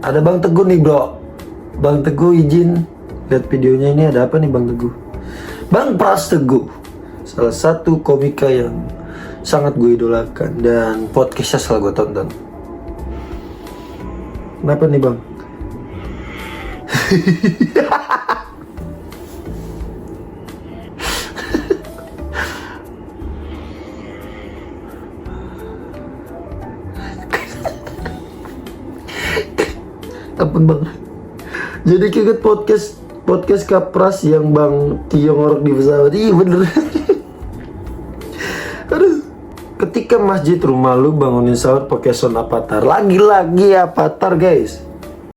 Ada Bang Teguh nih bro. Bang Teguh izin lihat videonya, ini ada apa nih Bang Teguh? Bang Pras Teguh, salah satu komika yang sangat gue idolakan dan podcastnya selalu gue tonton. Kenapa nih Bang? Apa Bang? Jadi keinget podcast Kapras yang Bang Tio ngorok di pesawat. Iya bener. Aduh. Ketika masjid rumah lu bangunin sahur pakai sound Avatar. Lagi-lagi Avatar guys.